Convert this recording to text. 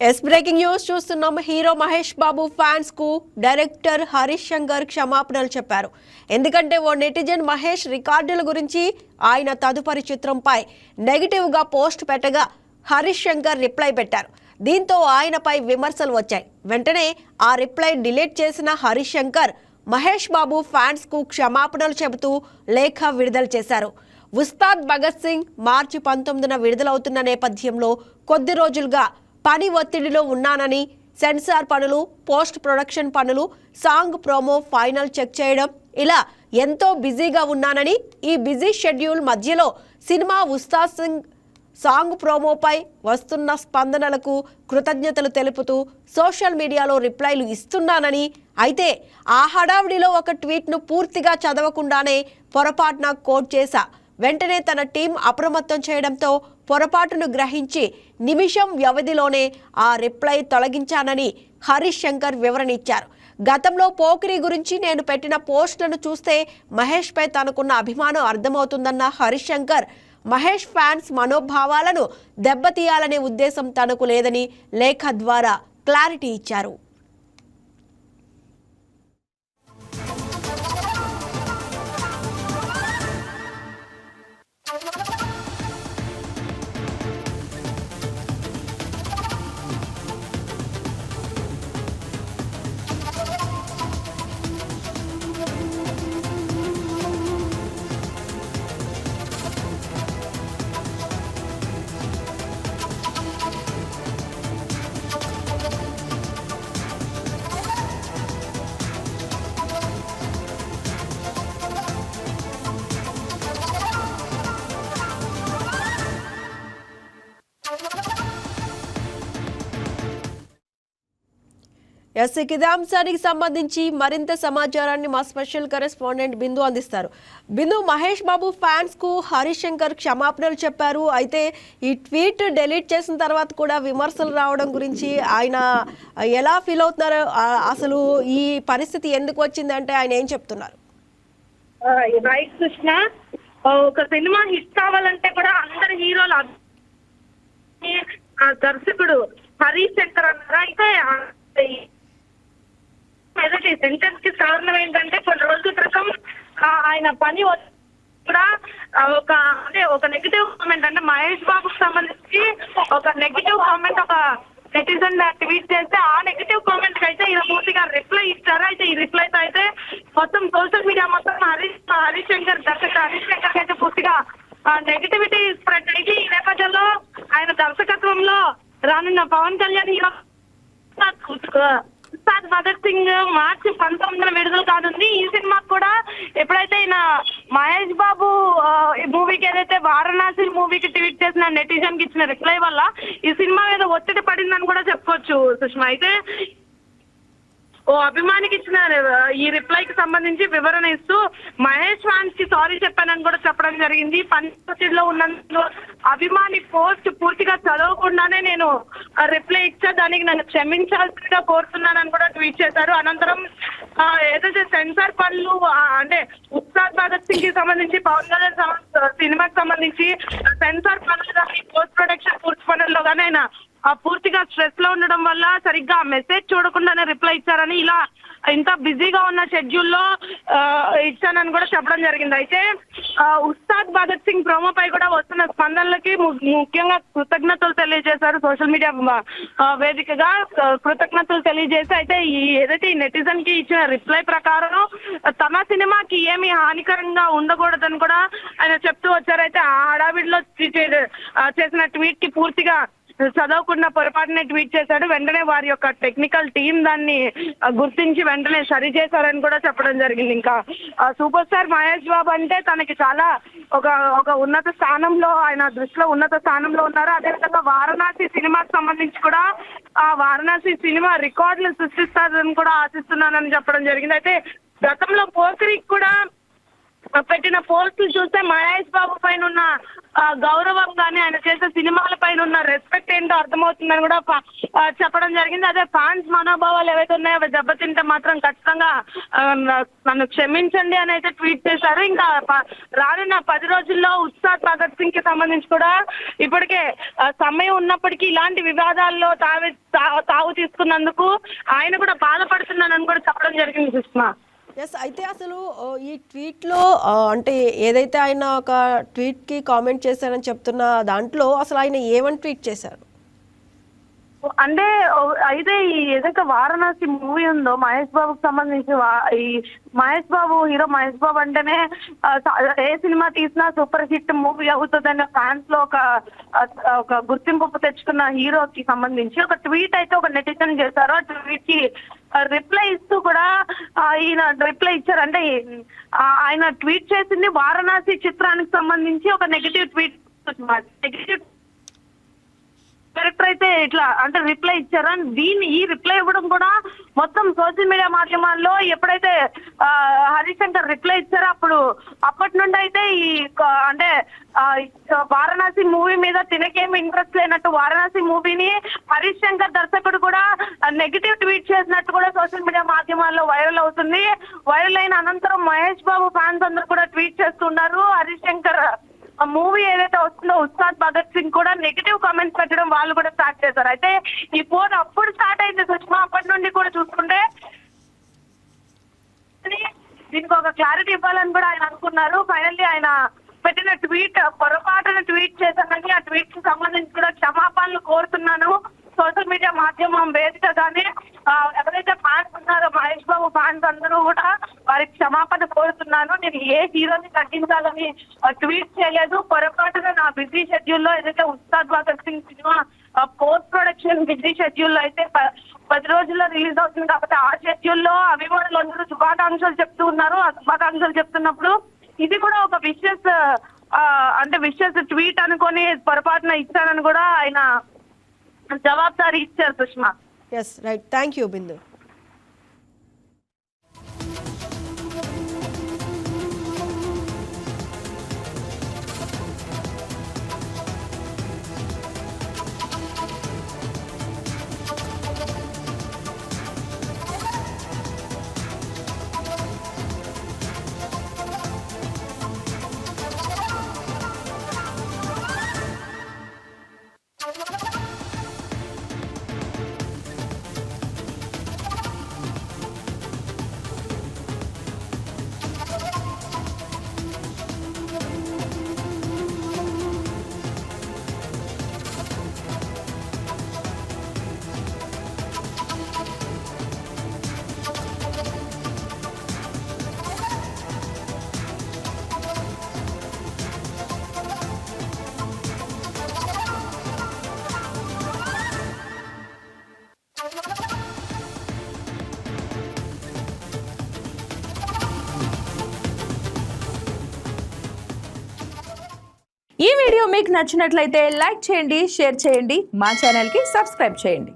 Yes breaking news చూస్తున్నాం. Hero Mahesh Babu fans కు director Harish Shankar క్షమాపణలు చెప్పారు. ఎందుకంటే ఓ నెటిజన్ మహేష్ రికార్డుల గురించి ఆయన తదుపరి చిత్రంపై నెగిటివ్ గా పోస్ట్ పెట్టగా హరీష్ శంకర్ రిప్లై పెట్టారు. దీంతో ఆయనపై విమర్శలు వచ్చాయి. వెంటనే ఆ రిప్లై డిలీట్ చేసిన హరీష్ శంకర్ మహేష్ బాబు ఫ్యాన్స్ కు క్షమాపణలు చెబుతూ లేఖ విడుదల చేశారు. ఉస్తాద్ భగత్ సింగ్ మార్చి 19న విడుదలవుతున్న నేపథ్యంలో కొద్ది రోజులుగా పని ఒత్తిడిలో ఉన్నానని, సెన్సార్ పనులు, పోస్ట్ ప్రొడక్షన్ పనులు, సాంగ్ ప్రోమో ఫైనల్ చెక్ చేయడం ఇలా ఎంతో బిజీగా ఉన్నానని, ఈ బిజీ షెడ్యూల్ మధ్యలో సినిమా ఉస్తాద్ సింగ్ సాంగ్ ప్రోమోపై వస్తున్న స్పందనలకు కృతజ్ఞతలు తెలుపుతూ సోషల్ మీడియాలో రిప్లైలు ఇస్తున్నానని, అయితే ఆ హడావిడిలో ఒక ట్వీట్ను పూర్తిగా చదవకుండానే పొరపాటున కోడ్ చేశా. వెంటనే తన టీం అప్రమత్తం చేయడంతో పొరపాటును గ్రహించి నిమిషం వ్యవధిలోనే ఆ రిప్లై తొలగించానని హరీష్ శంకర్ వివరణ ఇచ్చారు. గతంలో పోకిరి గురించి నేను పెట్టిన పోస్టులను చూస్తే మహేష్పై తనకున్న అభిమానం అర్థమవుతుందన్న హరీష్ శంకర్, మహేష్ ఫ్యాన్స్ మనోభావాలను దెబ్బతీయాలనే ఉద్దేశం తనకు లేదని లేఖ ద్వారా క్లారిటీ ఇచ్చారు. ఇదే అంశానికి సంబంధించి మరింత సమాచారాన్ని మా స్పెషల్ కరెస్పాండెంట్ బిందు అందిస్తారు. బిందు, మహేష్ బాబు ఫ్యాన్స్ కు హరీష్ శంకర్ క్షమాపణలు చెప్పారు. అయితే ఈ ట్వీట్ డిలీట్ చేసిన తర్వాత కూడా విమర్శలు రావడం గురించి ఆయన ఎలా ఫీల్ అవుతున్నారు? అసలు ఈ పరిస్థితి ఎందుకు వచ్చిందంటే ఆయన ఏం చెప్తున్నారు? రైట్ కృష్ణ, ఒక సినిమా హిట్ కావాలంటే కూడా అందరు హీరోలు దర్శకుడు హరీష్ శంకర్ అన్నారా. అయితే ఈ సెంటెన్స్ కి కారణం ఏంటంటే కొన్ని రోజుల క్రితం ఆయన పని కూడా ఒక నెగిటివ్ కామెంట్, అంటే మహేష్ బాబుకి సంబంధించి ఒక నెగిటివ్ కామెంట్ ఒక నెటిజన్ ట్వీట్ చేస్తే ఆ నెగిటివ్ కామెంట్ కి అయితే ఇలా పూర్తిగా రిప్లై ఇచ్చారు. అయితే ఈ రిప్లై అయితే మొత్తం సోషల్ మీడియా మొత్తం హరీష్ శంకర్ దర్శకుడు హరీష్ శంకర్ అయితే పూర్తిగా నెగిటివిటీ స్ప్రెడ్ అయింది. ఈ నేపథ్యంలో ఆయన దర్శకత్వంలో రానున్న పవన్ కళ్యాణ్ ఉస్తాద్ భగత్ సింగ్ మార్చి 19న విడుదల కానుంది. ఈ సినిమాకి కూడా ఎప్పుడైతే ఈయన మహేష్ బాబు మూవీకి ఏదైతే వారణాసి మూవీకి ట్వీట్ చేసిన నెటిజన్ కి ఇచ్చిన రిప్లై వల్ల ఈ సినిమా మీద ఒత్తిడి పడిందని కూడా చెప్పుకోవచ్చు సుష్మా. అయితే ఓ అభిమానికి ఇచ్చిన ఈ రిప్లైకి సంబంధించి వివరణ ఇస్తూ మహేష్ ఫ్యాన్స్ కి సారీ చెప్పానని కూడా చెప్పడం జరిగింది. పనిలో ఉన్నందుకు అభిమాని పోస్ట్ పూర్తిగా చదవకుండానే నేను రిప్లై ఇచ్చా, దానికి నన్ను క్షమించాల్సిందిగా కోరుతున్నానని కూడా ట్వీట్ చేశారు. అనంతరం ఏదైతే సెన్సార్ పనులు అంటే ఉస్తాద్ భగత్ సింగ్ కి సంబంధించి పవన్ కళ్యాణ్ సినిమాకి సంబంధించి సెన్సార్ పనులు కానీ పోస్ట్ ప్రొడక్షన్ పూర్తి పనుల్లో కానీ ఆయన పూర్తిగా స్ట్రెస్ లో ఉండడం వల్ల సరిగ్గా మెసేజ్ చూడకుండానే రిప్లై ఇచ్చారని, ఇలా ఇంత బిజీగా ఉన్న షెడ్యూల్లో ఇచ్చానని కూడా చెప్పడం జరిగింది. అయితే ఉస్తాద్ భగత్ సింగ్ ప్రోమోపై కూడా వస్తున్న స్పందనలకి ముఖ్యంగా కృతజ్ఞతలు తెలియజేశారు. సోషల్ మీడియా వేదికగా కృతజ్ఞతలు తెలియజేసి అయితే ఏదైతే ఈ నెటిజన్ కి ఇచ్చిన రిప్లై ప్రకారం తమ సినిమాకి ఏమి హానికరంగా ఉండకూడదని కూడా ఆయన చెప్తూ వచ్చారు. అయితే ఆ హడావిడిలో చేసిన ట్వీట్ కి పూర్తిగా చదవకుండా పొరపాటునే ట్వీట్ చేశాడు. వెంటనే వారి యొక్క టెక్నికల్ టీం దాన్ని గుర్తించి వెంటనే సరి చేశారని కూడా చెప్పడం జరిగింది. ఇంకా సూపర్ స్టార్ మహేష్ బాబు అంటే తనకి చాలా ఒక ఉన్నత స్థానంలో, ఆయన దృష్టిలో ఉన్నత స్థానంలో ఉన్నారు. అదేవిధంగా వారణాసి సినిమాకి సంబంధించి కూడా ఆ వారణాసి సినిమా రికార్డులు సృష్టిస్తారని కూడా ఆశిస్తున్నానని చెప్పడం జరిగింది. అయితే గతంలో పోకిరికి కూడా పెట్టిన పోస్టులు చూస్తే మహేష్ బాబు పైన ఉన్న గౌరవం కానీ ఆయన చేసే సినిమాల పైన ఉన్న రెస్పెక్ట్ ఏంటో అర్థమవుతుందని కూడా చెప్పడం జరిగింది. అదే ఫ్యాన్స్ మనోభావాలు ఏవైతే ఉన్నాయో అవి దెబ్బతింటే మాత్రం ఖచ్చితంగా నన్ను క్షమించండి అని అయితే ట్వీట్ చేశారు. ఇంకా రానున్న 10 రోజుల్లో ఉస్తాద్ భగత్ సింగ్ కి సంబంధించి కూడా ఇప్పటికే సమయం ఉన్నప్పటికీ ఇలాంటి వివాదాల్లో తావు తీసుకున్నందుకు ఆయన కూడా బాధపడుతున్నానని కూడా చెప్పడం జరిగింది సుష్మా. ఎస్, అయితే అసలు ఈ ట్వీట్లో అంటే ఏదైతే ఆయన ఒక ట్వీట్కి కామెంట్ చేశారని చెప్తున్న దాంట్లో అసలు ఆయన ఏమని ట్వీట్ చేశారు అంటే అయితే ఈ ఏదైతే వారణాసి మూవీ ఉందో మహేష్ బాబుకి సంబంధించి ఈ మహేష్ బాబు హీరో మహేష్ బాబు అంటేనే ఏ సినిమా తీసినా సూపర్ హిట్ మూవీ అవుతుందన్న ఫ్యాన్స్ లో ఒక గుర్తింపు తెచ్చుకున్న హీరోకి సంబంధించి ఒక ట్వీట్ అయితే ఒక నెటిజన్ చేశారు. ఆ ట్వీట్ కి రిప్లై ఇస్తూ కూడా ఈయన రిప్లై ఇచ్చారు. అంటే ఆయన ట్వీట్ చేసింది వారణాసి చిత్రానికి సంబంధించి ఒక నెగిటివ్ ట్వీట్. నెగిటివ్ డైరెక్టర్ అయితే ఇట్లా అంటే రిప్లై ఇచ్చారు. ఈ రిప్లై ఇవ్వడం కూడా మొత్తం సోషల్ మీడియా మాధ్యమాల్లో ఎప్పుడైతే హరిశంకర్ రిప్లై ఇచ్చారో అప్పటి నుండి అయితే ఈ అంటే వారణాసి మూవీ మీద తినకేం ఇంట్రెస్ట్ లేనట్టు వారణాసి మూవీని హరిశంకర్ దర్శకుడు కూడా నెగిటివ్ ట్వీట్ చేసినట్టు కూడా సోషల్ మీడియా మాధ్యమాల్లో వైరల్ అవుతుంది. వైరల్ అయిన అనంతరం మహేష్ బాబు ఫ్యాన్స్ అందరూ కూడా ట్వీట్ చేస్తున్నారు. హరిశంకర్ మూవీ ఏదైతే వస్తుందో ఉస్తాద్ భగత్ సింగ్ కూడా నెగిటివ్ కామెంట్స్ పెట్టడం వాళ్ళు కూడా స్టార్ట్ చేశారు. అయితే ఈ ఫోన్ అప్పుడు స్టార్ట్ అయింది సుష్మా. అప్పటి నుండి కూడా చూసుకుంటే దీనికి ఒక క్లారిటీ ఇవ్వాలని కూడా ఆయన అనుకున్నారు. ఫైనల్లీ ఆయన పెట్టిన ట్వీట్ పొరపాటున ట్వీట్ చేశానని ఆ ట్వీట్ కి సంబంధించి కూడా క్షమాపణలు కోరుతున్నాను. సోషల్ మీడియా మాధ్యమం వేదికగానే ఎవరైతే ఫ్యాన్స్ ఉన్నారో మహేష్ బాబు ఫ్యాన్స్ అందరూ కూడా వారికి క్షమాపణ కోరుతున్నాను. నేను ఏ హీరోని తగ్గించాలని ట్వీట్ చేయలేదు. పొరపాటున నా బిజీ షెడ్యూల్లో ఏదైతే Ustaad Bhagat Singh cinema post production busy షెడ్యూల్లో అయితే 10 రోజుల్లో రిలీజ్ అవుతుంది కాబట్టి ఆ షెడ్యూల్లో అభిమానులు అందరూ శుభాకాంక్షలు చెప్తూ ఉన్నారు. ఆ శుభాకాంక్షలు చెప్తున్నప్పుడు ఇది కూడా ఒక విషెస్ ట్వీట్ అనుకొని పొరపాటున ఇచ్చానని కూడా ఆయన జవాబుదారీ ఇచ్చారు Sushma. Yes, right. Thank you Bindu. ఈ వీడియో మీకు నచ్చినట్లయితే లైక్ చేయండి, షేర్ చేయండి, మా ఛానల్కి సబ్స్క్రైబ్ చేయండి.